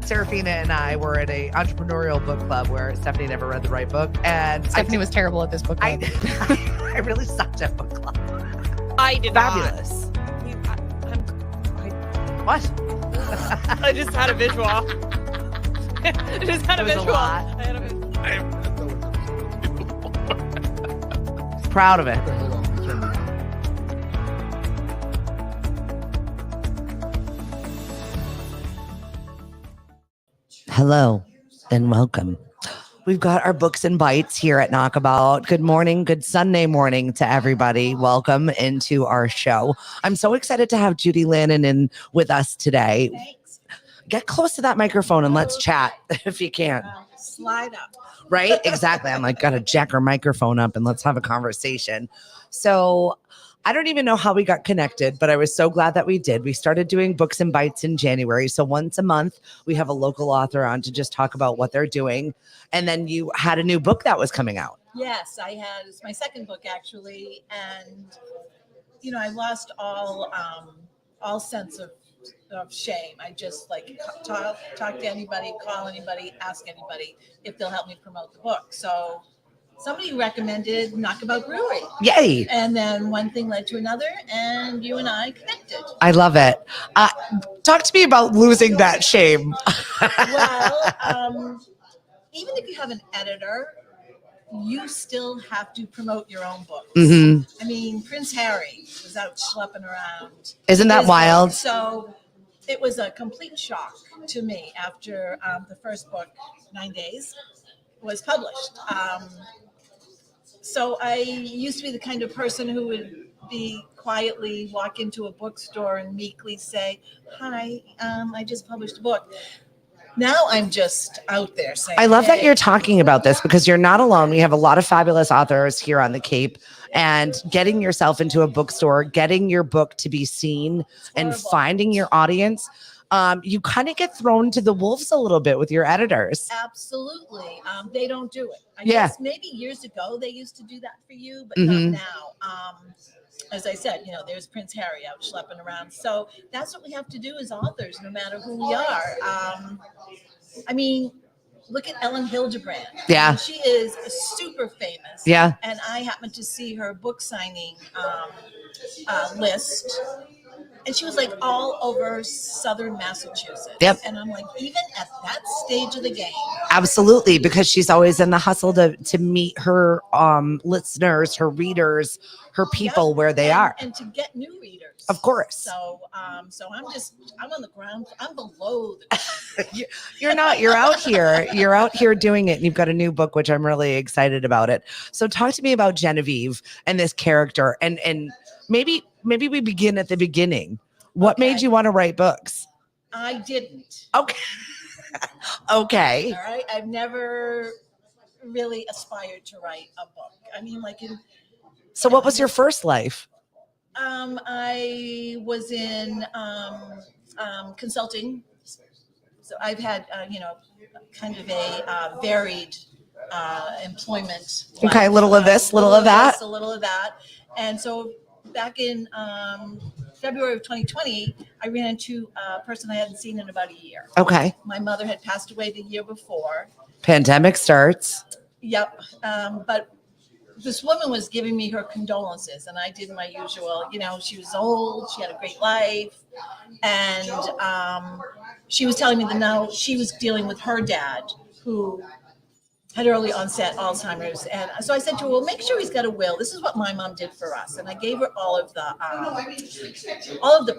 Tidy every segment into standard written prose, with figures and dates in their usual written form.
Serafina and I were at a entrepreneurial book club where Stephanie never read the right book, and Stephanie was terrible at this book club. I really sucked at book club. I did Fabulous. What? I just had a visual. I just had a It was a visual. lot. I had a visual. Proud of it. Hello and welcome. We've got our books and bites here at Knockabout. Good morning, good Sunday morning to everybody. Welcome into our show. I'm so excited to have Judy Lannon in with us today. Thanks. Get close to that microphone and let's chat if you can. Slide up. Right? Exactly. I'm like, gotta jack our microphone up and let's have a conversation. So I don't even know how we got connected, but I was so glad that we did. We started doing books and bites in January. So once a month, we have a local author on to just talk about what they're doing. And then you had a new book that was coming out. Yes, I had. It's my second book actually, and I lost all sense of shame. I just like talk to anybody, call anybody, ask anybody if they'll help me promote the book. So somebody recommended Knockabout Brewery. Yay. And then one thing led to another, and you and I connected. I love it. Talk to me about losing that shame. Well, even if you have an editor, you still have to promote your own books. Mm-hmm. I mean, Prince Harry was out schlepping around. Isn't that wild? So it was a complete shock to me after the first book, 9 Days, was published. So I used to be the kind of person who would be quietly walk into a bookstore and meekly say, "Hi, I just published a book." Now I'm just out there saying, I love that hey. you're talking about this because you're not alone. We have a lot of fabulous authors here on the Cape, and getting yourself into a bookstore, getting your book to be seen and finding your audience. You kind of get thrown to the wolves a little bit with your editors. Absolutely. They don't do it. I Yeah. guess maybe years ago they used to do that for you, but Mhm. not now. As I said, there's Prince Harry out schlepping around. So that's what we have to do as authors, no matter who we are. I mean, look at Ellen Hildebrand. Yeah. She is super famous. Yeah. And I happened to see her book signing list. And she was like all over Southern Massachusetts. Yep. And I'm like, even at that stage of the game. Absolutely, because she's always in the hustle to meet her listeners, her readers, her people where they are. And to get new readers. Of course. So I'm on the ground. I'm below the ground. You're not. You're out here. You're out here doing it. And you've got a new book, which I'm really excited about it. So talk to me about Genevieve and this character. And maybe we begin at the beginning. What made you want to write books? I didn't. Okay. Okay. All right. I've never really aspired to write a book. I mean, So what was your first life? I was in consulting. So I've had, kind of a varied employment. Okay, life. a little of this, little of that. A little of that. And so back in February of 2020, I ran into a person I hadn't seen in about a year. Okay. My mother had passed away the year before. Pandemic starts. Yep. But this woman was giving me her condolences, and I did my usual, she was old, she had a great life. And she was telling me that now she was dealing with her dad, who had early onset Alzheimer's. And so I said to her, well, make sure he's got a will. This is what my mom did for us. And I gave her all of the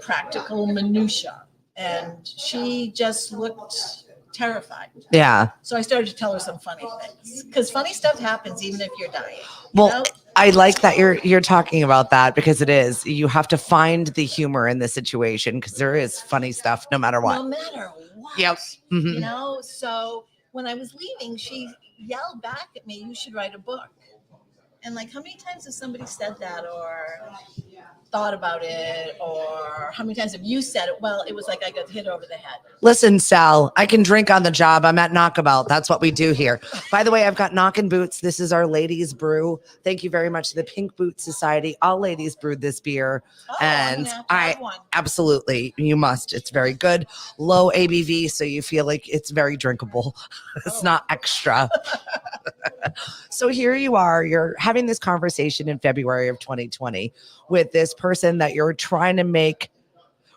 practical minutia. And she just looked terrified. Yeah. So I started to tell her some funny things, because funny stuff happens even if you're dying. Well, I like that you're talking about that, because it is. You have to find the humor in the situation, because there is funny stuff no matter what. No matter what. Yep. Mm-hmm. So when I was leaving, she yelled back at me, you should write a book. And how many times has somebody said that? Or thought about it, or how many times have you said it? Well, it was like I got hit over the head. Listen, Sal, I can drink on the job. I'm at Knockabout. That's what we do here. By the way, I've got Knockin' Boots. This is our ladies brew. Thank you very much to the Pink Boot Society. All ladies brewed this beer. Oh, And I one. absolutely, you must. It's very good. Low ABV, so you feel like it's very drinkable. It's not extra. So here you are, you're having this conversation in February of 2020 with this person that you're trying to make,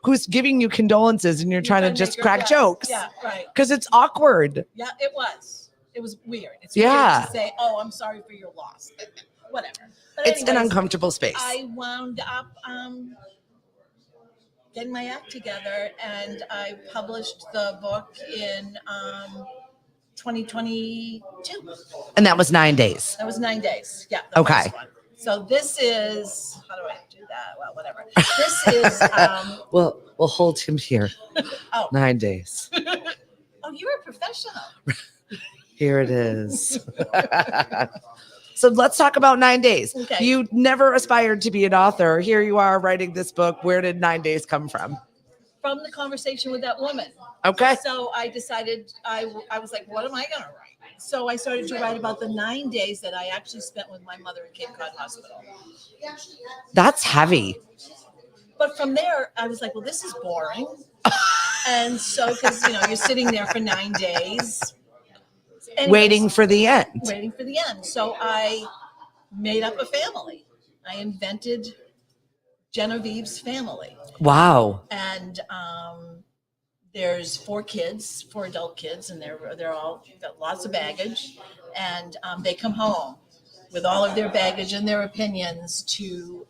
who's giving you condolences, and you're trying to just crack jokes. Yeah, right. Because it's awkward. Yeah, it was. It was weird. It's Yeah. weird to say, oh, I'm sorry for your loss. Whatever. But It's an anyways, uncomfortable space. I wound up getting my act together, and I published the book in 2022. And that was 9 days. That was 9 days. Yeah. the Okay. first one. So this is, how do I do that? Well, whatever. This is, We'll hold him here. Oh. 9 days. oh, you're a professional. Here it is. So let's talk about 9 days. Okay. You never aspired to be an author. Here you are writing this book. Where did 9 days come from? From the conversation with that woman. Okay. So I decided, I was like, what am I going to write? So I started to write about the 9 days that I actually spent with my mother in Cape Cod Hospital. That's heavy. But from there, I was like, well, this is boring. And so, because, you're sitting there for 9 days. Anyways, Waiting for the end. Waiting for the end. So I made up a family. I invented Genevieve's family. Wow. And there's 4 adult kids, and they're all got lots of baggage. And they come home with all of their baggage and their opinions to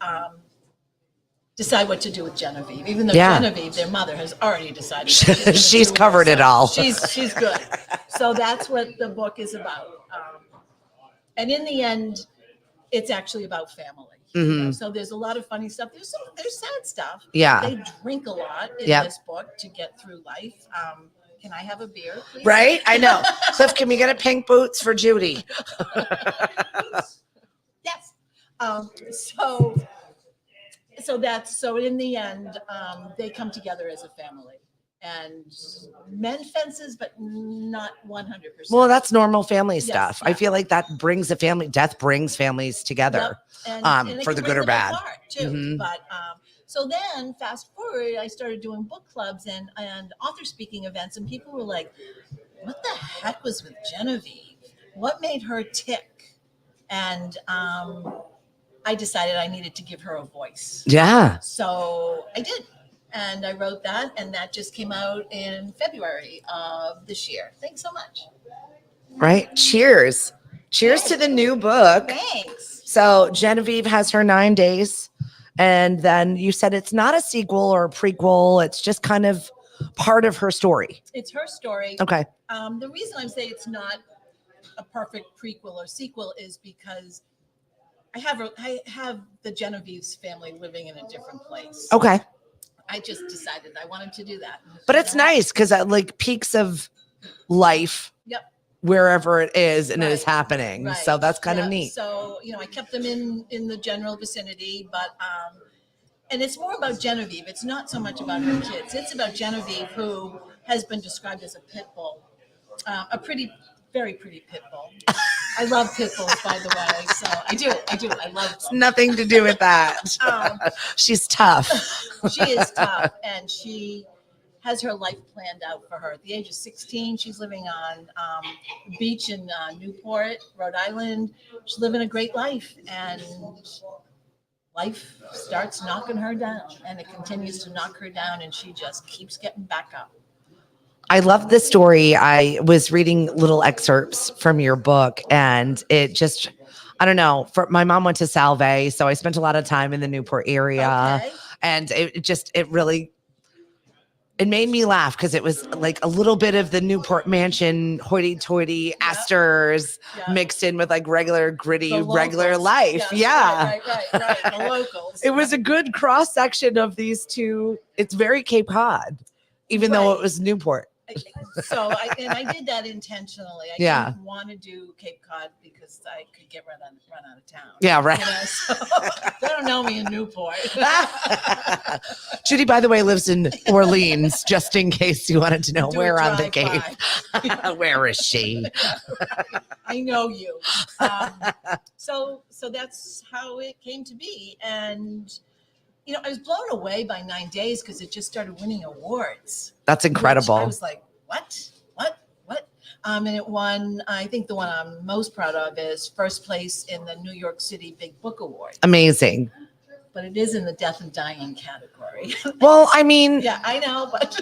decide what to do with Genevieve. Even though Genevieve, their mother, has already decided. She's covered it all. She's good. So that's what the book is about. And in the end, it's actually about family. Mhm. So there's a lot of funny stuff. There's sad stuff. Yeah. They drink a lot in Yep. this book to get through life. Can I have a beer, please? Right? I know. Cliff, can we get a Pink Boots for Judy? Yes. So in the end, they come together as a family, and mend fences, but not 100%. Well, that's normal family stuff. yeah. I feel like that brings death brings families together. Yep. And it for can the bring good or them bad. apart, too. Mhm. But so then, fast forward, I started doing book clubs and author speaking events, and people were like, "What the heck was with Genevieve? What made her tick?" And I decided I needed to give her a voice. Yeah. So I did. And I wrote that, and that just came out in February of this year. Thanks so much. Right. Cheers. Cheers to the new book. Thanks. So Genevieve has her 9 days. And then you said it's not a sequel or a prequel. It's just kind of part of her story. It's her story. Okay. The reason I'm saying it's not a perfect prequel or sequel is because I have the Genevieve's family living in a different place. Okay. I just decided I wanted to do that. But it's nice because like peaks of life. Yep. Wherever it is and it is Right. happening. Right. So that's kind of Yeah. neat. So, I kept them in the general vicinity, but and it's more about Genevieve. It's not so much about her kids. It's about Genevieve, who has been described as a pit bull, very pretty pit bull. I love pit bulls, by the way. So I do. I love them. Nothing to do with that. She's tough. She is tough, and she has her life planned out for her. At the age of 16, she's living on the beach in Newport, Rhode Island. She's living a great life, and life starts knocking her down, and it continues to knock her down, and she just keeps getting back up. I love this story. I was reading little excerpts from your book, and it just, I don't know. My mom went to Salve, so I spent a lot of time in the Newport area, Okay. and it made me laugh because it was like a little bit of the Newport mansion hoity-toity Astors Yeah. mixed in with like regular gritty, The regular locals. life. Yes, Yeah. Right. The locals. It was a good cross section of these two. It's very Cape Cod, even though Right. it was Newport. I did that intentionally. I Yeah. didn't want to do Cape Cod because I could get run out of town. Yeah, right. You know, so they don't know me in Newport. Judy, by the way, lives in Orleans, just in case you wanted to know Do a where on the drive-by. Cape. Where is she? Yeah, right. I know you. So that's how it came to be. And, you know, I was blown away by 9 days because it just started winning awards. That's incredible. I was like, what? And it won, I think the one I'm most proud of is first place in the New York City Big Book Award. Amazing. But it is in the death and dying category. Well, I mean, Yeah, I know, but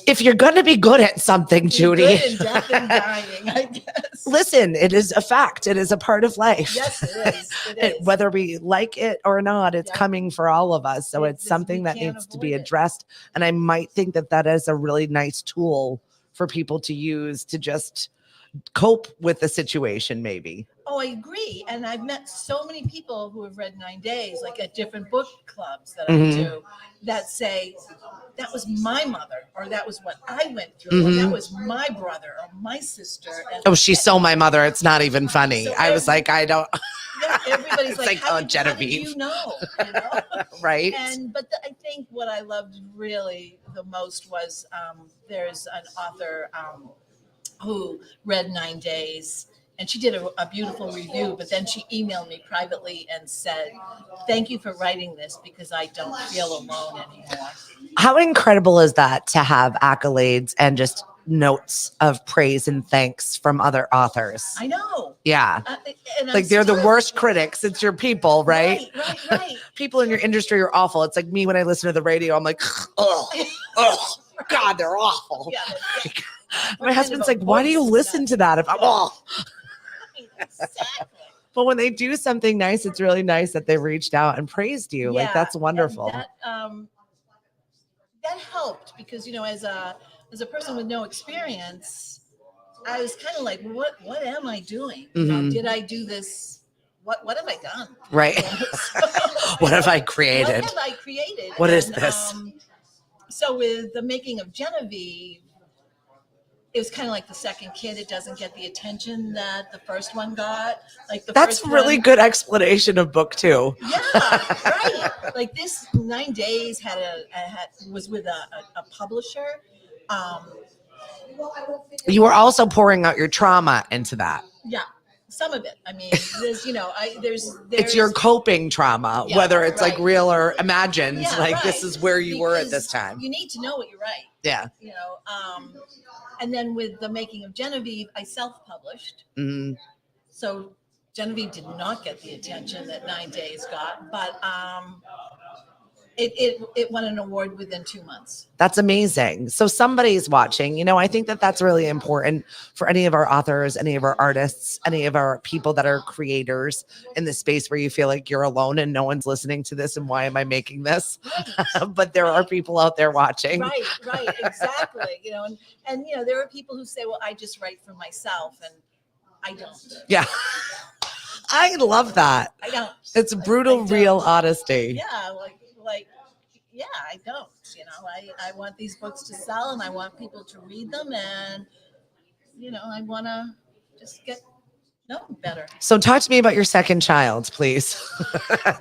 if you're going to be good at something, Judy, good in death and dying, I guess. listen, it is a fact. It is a part of life. Yes, it is. It is. Whether we like it or not, it's Yeah. coming for all of us. So it's we something that can't needs to be avoid it. addressed. And I might think that that is a really nice tool for people to use to just cope with the situation, maybe. Oh, I agree. And I've met so many people who have read 9 days, like at different book clubs that Mhm. I do, that say, that was my mother, or that was what I went through, or that Mhm. was my brother or my sister. And Oh, she's so my mother. It's not even funny. So I was like, I don't, yeah, everybody's It's like, like, how, oh, did Genevieve. you know? You know? right? But I think what I loved really the most was there's an author who read 9 days, and she did a beautiful review, but then she emailed me privately and said, thank you for writing this because I don't feel alone anymore. How incredible is that to have accolades and just notes of praise and thanks from other authors? I know. Yeah. And I'm Like they're the still- worst critics. It's your people, right? Right. People in your industry are awful. It's like me when I listen to the radio, I'm like, oh, God, they're awful. Yeah, My husband's like, why do you listen to that? If I'm Exactly. But when they do something nice, it's really nice that they reached out and praised you. Like that's wonderful. And that helped because, you know, as a person with no experience, I was kind of like, what am I doing? You know, Mhm. did I do this? What have I done? Right. You know, What have I created? What have I created? What is this? So with the making of Genevieve, it was kind of like the second kid. It doesn't get the attention that the first one got. Like That's first really one, good explanation of book 2. Yeah, right. Like this 9 days was with a publisher. You were also pouring out your trauma into that. Yeah, some of it. I mean, there's, you know, there's It's your coping trauma, Yeah, whether it's like right. real or imagined. Yeah, like right. this is where you were at Because this time. You need to know what you write. Yeah. You know, and then with the making of Genevieve, I self-published. Mhm. So Genevieve did not get the attention that 9 days got, but it won an award within 2 months. That's amazing. So somebody's watching. You know, I think that that's really important for any of our authors, any of our artists, any of our people that are creators in the space where you feel like you're alone and no one's listening to this. And why am I making this? Right. But there are people out there watching. Right, exactly. You know, and you know, there are people who say, well, I just write for myself, and I don't. Yeah. I love that. I don't. It's brutal, don't. real honesty. Yeah, yeah, I don't. You know, I want these books to sell, and I want people to read them, and you know, I want to just get know them better. So talk to me about your second child, please.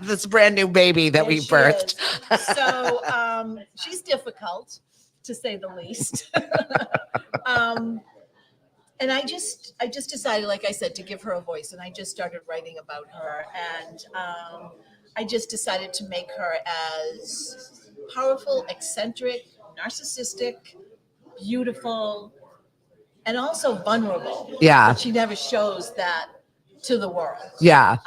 This brand new baby that we She birthed. is. So she's difficult, to say the least. And I just decided, like I said, to give her a voice, and I just started writing about her, and I just decided to make her as powerful, eccentric, narcissistic, beautiful, and also vulnerable. Yeah. But she never shows that to the world. Yeah.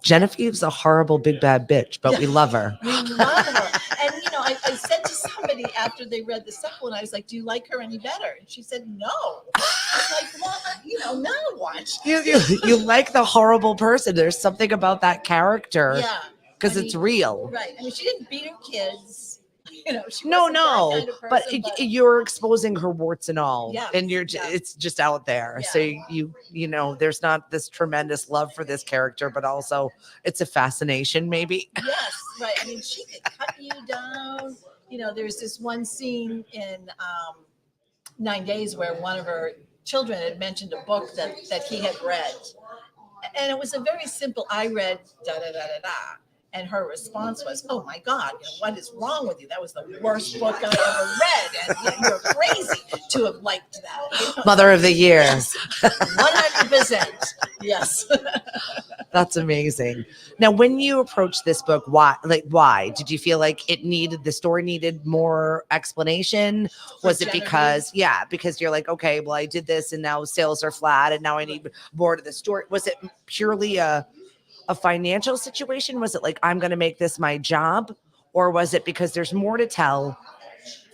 Genevieve's a horrible big bad bitch, but we love her. We love her. And, you know, I said to somebody after they read the second one, I was like, do you like her any better? And she said, no. I was like, well, you know, now what? You like the horrible person. There's something about that character. Yeah. Because it's real. Right. I mean, she didn't beat her kids. You know, she No, wasn't that kind of but person, you're exposing her warts and all, Yeah, and yeah. it's just out there. Yeah. So you know, there's not this tremendous love for this character, but also it's a fascination, maybe. Yes, right. I mean, she could cut you down. You know, there's this one scene in 9 days where one of her children had mentioned a book that he had read. And it was a very simple, I read da da da da da. And her response was, "Oh my God, what is wrong with you? That was the worst book I ever read. And you're crazy to have liked that." Mother of the Year. Yes, 100%. Yes. That's amazing. Now, when you approached this book, why did you feel like the story needed more explanation? Was it because you're like, okay, well, I did this and now sales are flat and now I need more to the story? Was it purely a financial situation? Was it like, I'm going to make this my job? Or was it because there's more to tell?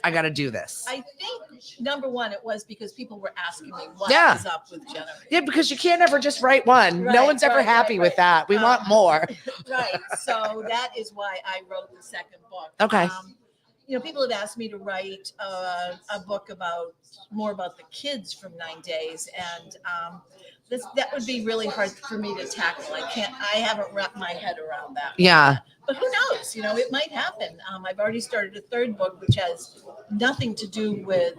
I got to do this. I think number one, it was because people were asking me what is up with Jennifer. Yeah, because you can't ever just write one. No one's ever happy with that. We want more. Right. So that is why I wrote the second book. Okay. People have asked me to write a book more about the kids from 9 days, and that would be really hard for me to tackle. I haven't wrapped my head around that. Yeah. But who knows? It might happen. I've already started a third book, which has nothing to do with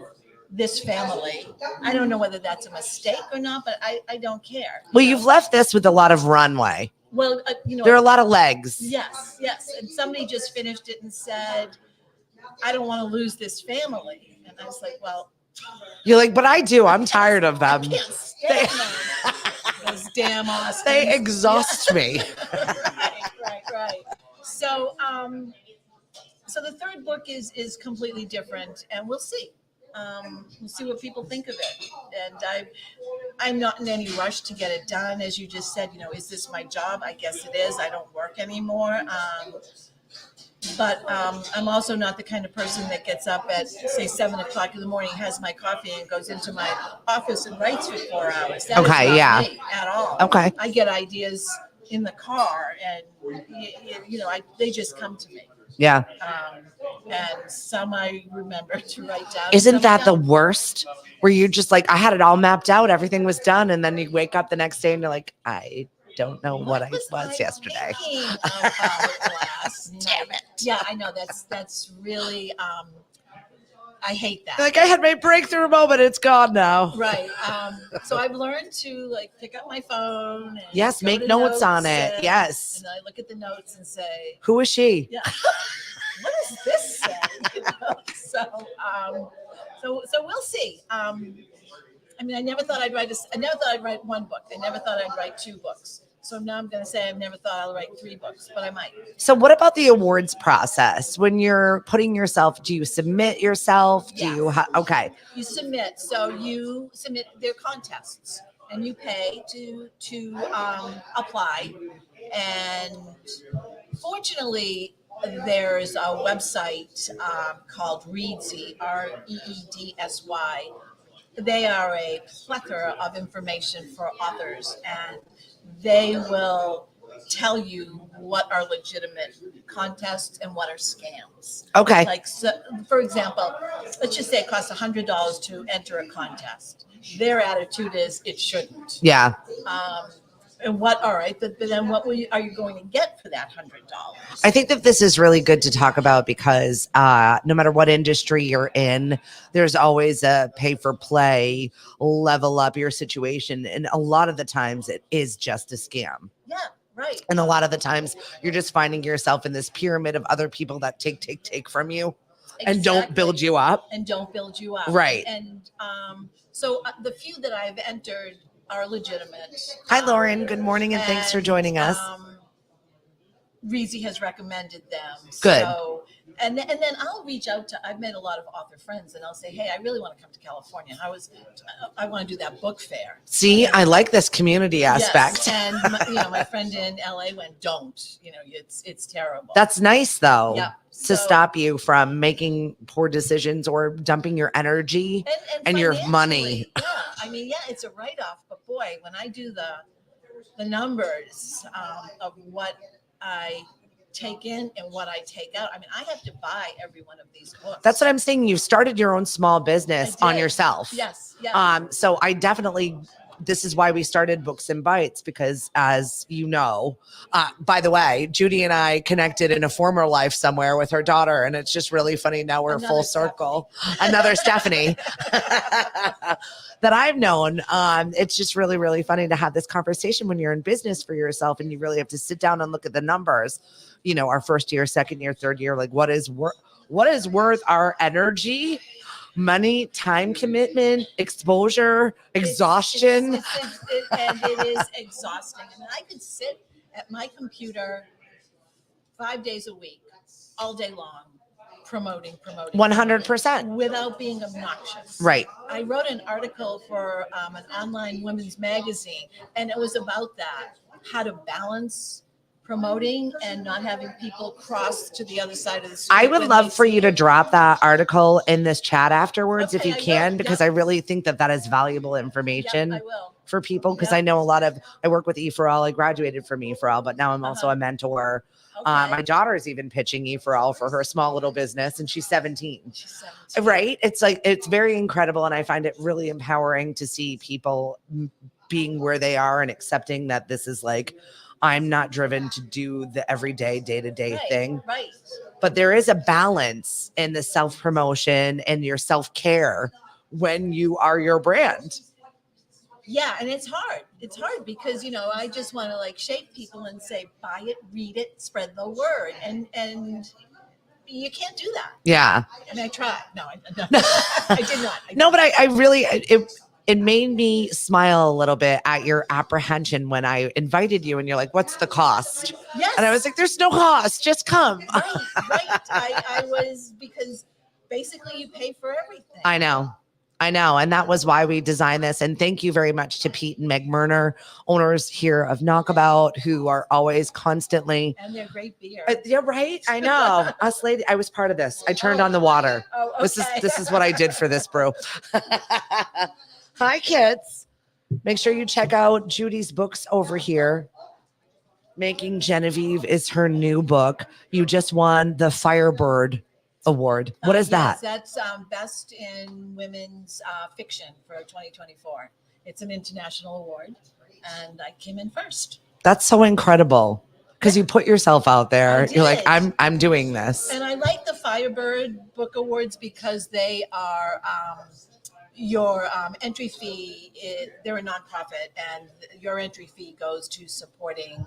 this family. I don't know whether that's a mistake or not, but I don't care. Well, you've left this with a lot of runway. Well, there are a lot of legs. Yes. And somebody just finished it and said, "I don't want to lose this family." And I was like, well, you're like, but I do. I'm tired of them. I can't stand them. Those damn Austins. They exhaust me. Right. So, so the third book is completely different, and we'll see. We'll see what people think of it. And I'm not in any rush to get it done. As you just said, is this my job? I guess it is. I don't work anymore. But I'm also not the kind of person that gets up at, say, 7 o'clock in the morning, has my coffee, and goes into my office and writes for 4 hours. That is not me at all. Okay. I get ideas in the car, and they just come to me. Yeah. And some I remember to write down. Isn't that the worst? Where you're just like, I had it all mapped out, everything was done, and then you wake up the next day and you're like, I don't know what I was yesterday. Damn it. Yeah, I know that's really I hate that. Like, I had my breakthrough moment, it's gone now. Right. So I've learned to pick up my phone and yes, make notes on it. Yes. And I look at the notes and say, who is she? Yeah. What does this say? So we'll see. I never thought I'd write one book. I never thought I'd write 2 books. So now I'm going to say I've never thought I'll write 3 books, but I might. So what about the awards process? When you're putting yourself, do you submit yourself? Yes. Okay. You submit. So you submit their contests, and you pay to apply. And fortunately, there's a website called Reedsy, REEDSY. They are a plethora of information for authors, and they will tell you what are legitimate contests and what are scams. Okay. So, for example, let's just say it costs $100 to enter a contest. Their attitude is it shouldn't. Yeah. And all right, but then what are you going to get for that $100? I think that this is really good to talk about because no matter what industry you're in, there's always a pay for play, level up your situation. And a lot of the times it is just a scam. Yeah, right. And a lot of the times you're just finding yourself in this pyramid of other people that take from you. Exactly. And don't build you up. Right. And so the few that I've entered are legitimate. Hi, Lauren. Good morning, and thanks for joining us. Reezy has recommended them. Good. So, and then I'll reach out to. I've made a lot of author friends, and I'll say, "Hey, I really want to come to California. I want to do that book fair." See, I like this community aspect. Yes. And my friend in LA went, "Don't. It's terrible." That's nice, though. Yeah. To stop you from making poor decisions or dumping your energy and your money. Yeah, it's a write-off, but boy, when I do the numbers of what I take in and what I take out, I have to buy every one of these books. That's what I'm saying. You've started your own small business on yourself. Yes. So I definitely this is why we started Books and Bites, because as you know, by the way, Judy and I connected in a former life somewhere with her daughter, and it's just really funny. Now we're full circle. Another Stephanie that I've known. It's just really, really funny to have this conversation when you're in business for yourself and you really have to sit down and look at the numbers. You know, our first year, second year, third year, like what is worth our energy, money, time commitment, exposure, exhaustion. And it is exhausting. I mean, I could sit at my computer 5 days a week, all day long, promoting 100% without being obnoxious. Right. I wrote an article for an online women's magazine, and it was about that, how to balance promoting and not having people cross to the other side of the street. I would love for you to drop that article in this chat afterwards, Okay, if you can, because yep. I really think that is valuable information. Yep, I will. For people, because Yep. I know I work with E4All. I graduated from E4All, but now I'm also a mentor. Okay. My daughter's even pitching E4All for her small little business, and she's 17. She's 17. Right? It's like, it's very incredible, and I find it really empowering to see people being where they are and accepting that this is like, I'm not driven to do the everyday, day-to-day thing. Right. But there is a balance in the self-promotion and your self-care when you are your brand. Yeah, and it's hard. It's hard because, you know, I just want to like shake people and say, buy it, read it, spread the word. And you can't do that. Yeah. And I tried. No, I did not. No, but I really, it made me smile a little bit at your apprehension when I invited you and you're like, what's the cost? Yes. And I was like, there's no cost, just come. Right. I was, because basically you pay for everything. I know. And that was why we designed this. And thank you very much to Pete and Meg Murner, owners here of Knockabout, who are always constantly. And they're great beer. Yeah, right. I know. Us lady, I was part of this. I turned on the water. Oh, okay. This is what I did for this brew. Hi, kids. Make sure you check out Judy's books over here. Making Genevieve is her new book. You just won the Firebird Award. What is that? That's best in women's fiction for 2024. It's an international award, and I came in first. That's so incredible because you put yourself out there. You're like, did. I'm doing this. And I like the Firebird Book Awards because they are your entry fee. They're a nonprofit, and your entry fee goes to supporting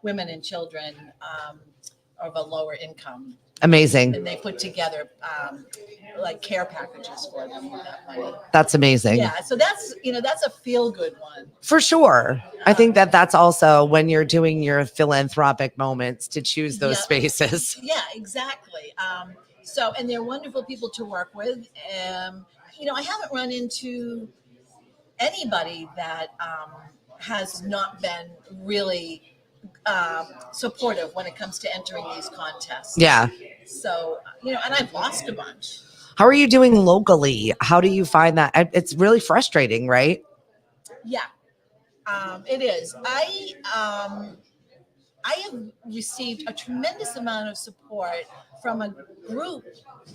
women and children of a lower income. Amazing. And they put together like care packages for them with that money. That's amazing. Yeah, so that's a feel good one. For sure. I think that's also when you're doing your philanthropic moments to choose those spaces. Yeah, exactly. So, and they're wonderful people to work with. I haven't run into anybody that has not been really supportive when it comes to entering these contests. Yeah. So, and I've lost a bunch. How are you doing locally? How do you find that? It's really frustrating, right? Yeah, it is. I have received a tremendous amount of support from a group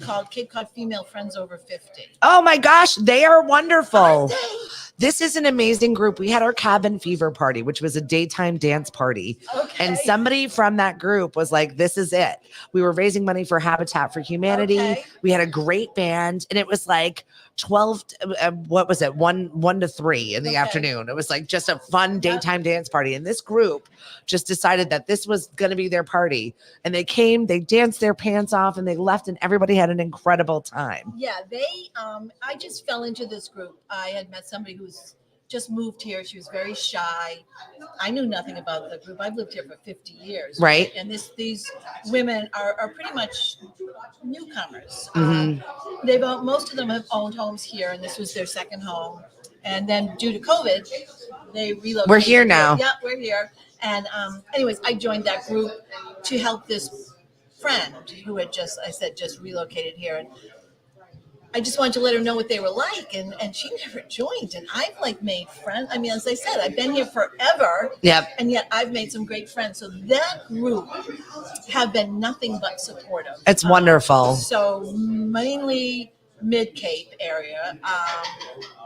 called Cape Cod Female Friends Over 50. Oh my gosh, they are wonderful. Aren't they? This is an amazing group. We had our cabin fever party, which was a daytime dance party. Okay. And somebody from that group was like, this is it. We were raising money for Habitat for Humanity. Okay. We had a great band, and it was like 12, what was it? 1 to 3 in the afternoon. It was like just a fun daytime dance party. And this group just decided that this was going to be their party. And they came, they danced their pants off, and they left, and everybody had an incredible time. Yeah, I just fell into this group. I had met somebody who's just moved here. She was very shy. I knew nothing about the group. I've lived here for 50 years. Right. And these women are pretty much newcomers. Mm-hmm. Most of them have owned homes here, and this was their second home. And then due to COVID, they relocated. We're here now. Yeah, we're here. And anyways, I joined that group to help this friend who had just relocated here. And I just wanted to let her know what they were like, and she never joined. And I've made friends. I mean, as I said, I've been here forever. Yep. And yet I've made some great friends. So that group have been nothing but supportive. It's wonderful. So mainly Mid-Cape area.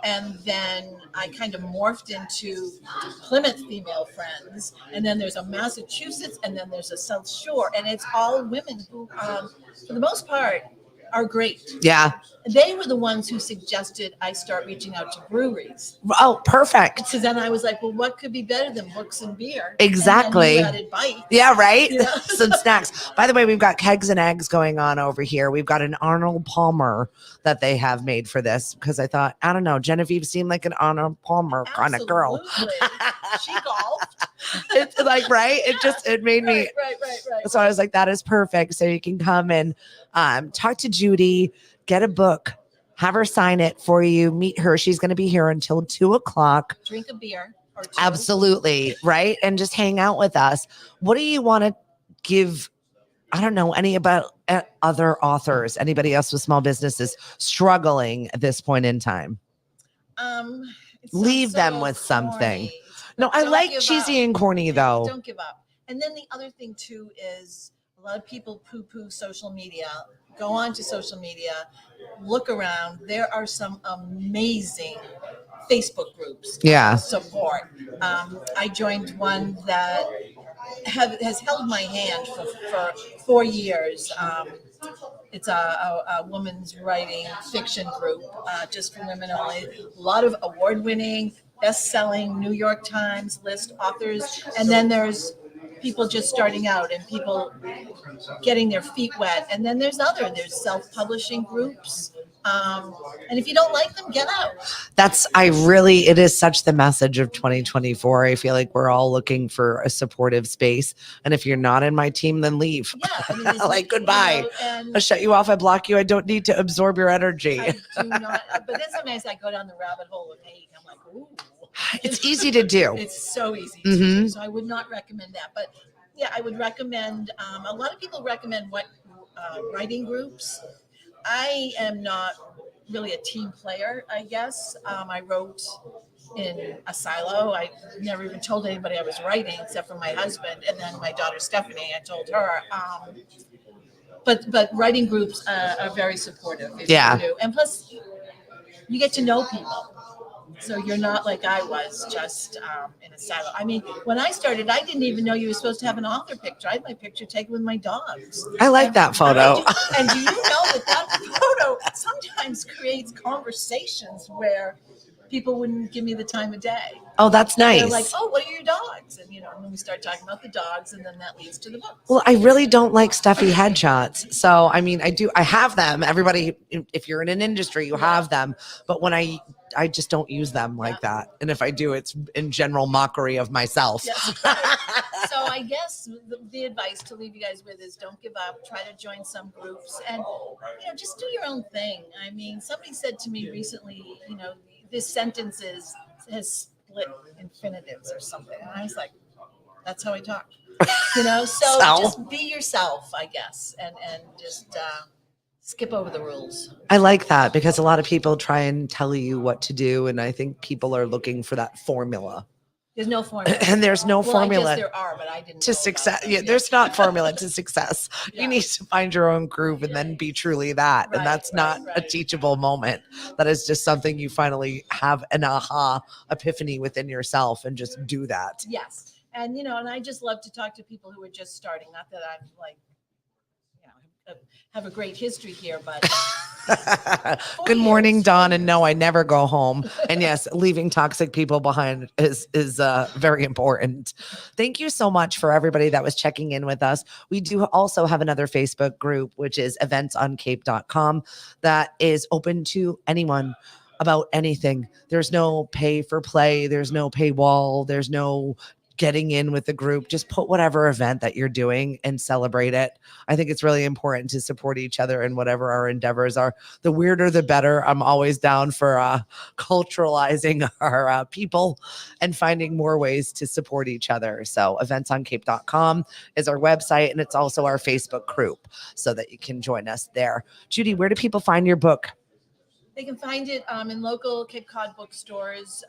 And then I kind of morphed into Plymouth Female Friends. And then there's a Massachusetts, and then there's a South Shore. And it's all women who, for the most part, are great. Yeah. They were the ones who suggested I start reaching out to breweries. Oh, perfect. Because then I was like, well, what could be better than books and beer? Exactly. And then you added bites. Yeah, right? You know? Some snacks. By the way, we've got Kegs and Eggs going on over here. We've got an Arnold Palmer that they have made for this because I thought, I don't know, Genevieve seemed like an Arnold Palmer kind of girl. Absolutely. She golfed. It's like, right? It made me. Right. So I was like, that is perfect. So you can come and talk to Judy, get a book, have her sign it for you, meet her. She's going to be here until 2:00. Drink a beer or two. Absolutely. Right. And just hang out with us. What do you want to give? I don't know any about other authors, anybody else with small businesses struggling at this point in time. Leave them with something. Corny. No, I Don't like give cheesy up. and corny though. Don't give up. And then the other thing too is a lot of people poo-poo social media. Go on to social media, look around. There are some amazing Facebook groups. Yeah. Support. I joined one that has held my hand for 4 years. It's a woman's writing fiction group, just for women only. A lot of award-winning, best-selling New York Times list authors, and then there's people just starting out and people getting their feet wet. And then there's self-publishing groups. And if you don't like them, get out. It is such the message of 2024. I feel like we're all looking for a supportive space. And if you're not in my team, then leave. Yeah. I mean, Like, goodbye. I'll shut you off. I block you. I don't need to absorb your energy. I do not. But then sometimes I go down the rabbit hole of hate. I'm like, ooh. It's easy to do. It's so easy to do. So I would not recommend that. But yeah, I would recommend, a lot of people recommend writing groups. I am not really a team player, I guess. I wrote in a silo. I never even told anybody I was writing except for my husband. And then my daughter, Stephanie, I told her. But writing groups are very supportive. If Yeah. You do. And plus, you get to know people. So you're not like I was, just in a silo. I mean, when I started, I didn't even know you were supposed to have an author picture. I had my picture taken with my dogs. I like that photo. And do you know that photo sometimes creates conversations where people wouldn't give me the time of day? Oh, that's nice. They're like, oh, what are your dogs? And, and then we start talking about the dogs, and then that leads to the books. Well, I really don't like stuffy headshots. So, I mean, I have them. Everybody, if you're in an industry, you have them. But when I just don't use them like that. And if I do, it's in general mockery of myself. Yes, right. So I guess the advice to leave you guys with is don't give up. Try to join some groups and, just do your own thing. I mean, somebody said to me recently, this sentence has split infinitives or something. And I was like, that's how I talk. So just be yourself, I guess, and just skip over the rules. I like that because a lot of people try and tell you what to do. And I think people are looking for that formula. There's no formula. And there's no formula. I guess there are, but I didn't to success. Yeah, there's not formula to success. Yeah. You need to find your own groove and then be truly that. Right, and that's not a teachable moment. That is just something you finally have an aha epiphany within yourself and just do that. Yes. And, and I just love to talk to people who are just starting. Not that I'm like, have a great history here, but good morning, Dawn. And no, I never go home. And yes, leaving toxic people behind is very important. Thank you so much for everybody that was checking in with us. We do also have another Facebook group, which is eventsoncape.com, that is open to anyone about anything. There's no pay for play. There's no paywall. There's no getting in with the group. Just put whatever event that you're doing and celebrate it. I think it's really important to support each other in whatever our endeavors are. The weirder, the better. I'm always down for culturalizing our people and finding more ways to support each other. So eventsoncape.com is our website, and it's also our Facebook group so that you can join us there. Judy, where do people find your book? They can find it in local Cape Cod bookstores.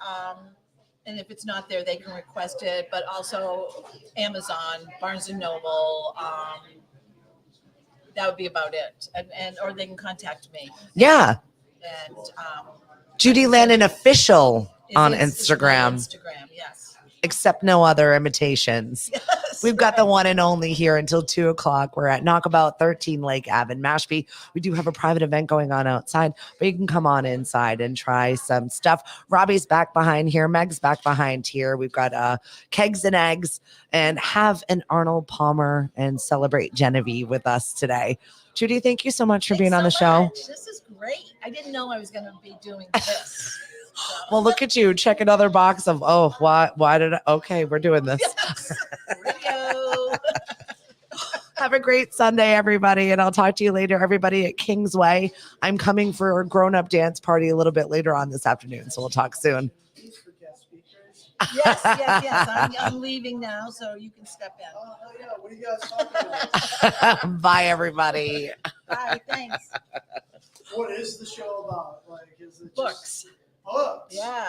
And if it's not there, they can request it, but also Amazon, Barnes & Noble. That would be about it. And or they can contact me. Yeah. And Judy Lannon official on it is Instagram, my Instagram, yes. except no other imitations. Yes, We've got the right. one and only here until 2:00. We're at Knockabout 13 Lake Ave in Mashpee. We do have a private event going on outside, but you can come on inside and try some stuff. Robbie's back behind here. Meg's back behind here. We've got Kegs and Eggs, and have an Arnold Palmer and celebrate Genevieve with us today. Judy, thank you so much for being on the show. This is great. I didn't know I was going to be doing this. So. Well, look at you. Check another box of, why did I? Okay, we're doing this. Yes. Radio. Have a great Sunday, everybody. And I'll talk to you later, everybody at Kingsway. I'm coming for a grown-up dance party a little bit later on this afternoon. So we'll talk soon. Yes. I'm leaving now, so you can step in. Oh, yeah. What are you guys talking about? Bye, everybody. Bye, thanks. What is the show about? Like, is it Books. Books? Yeah.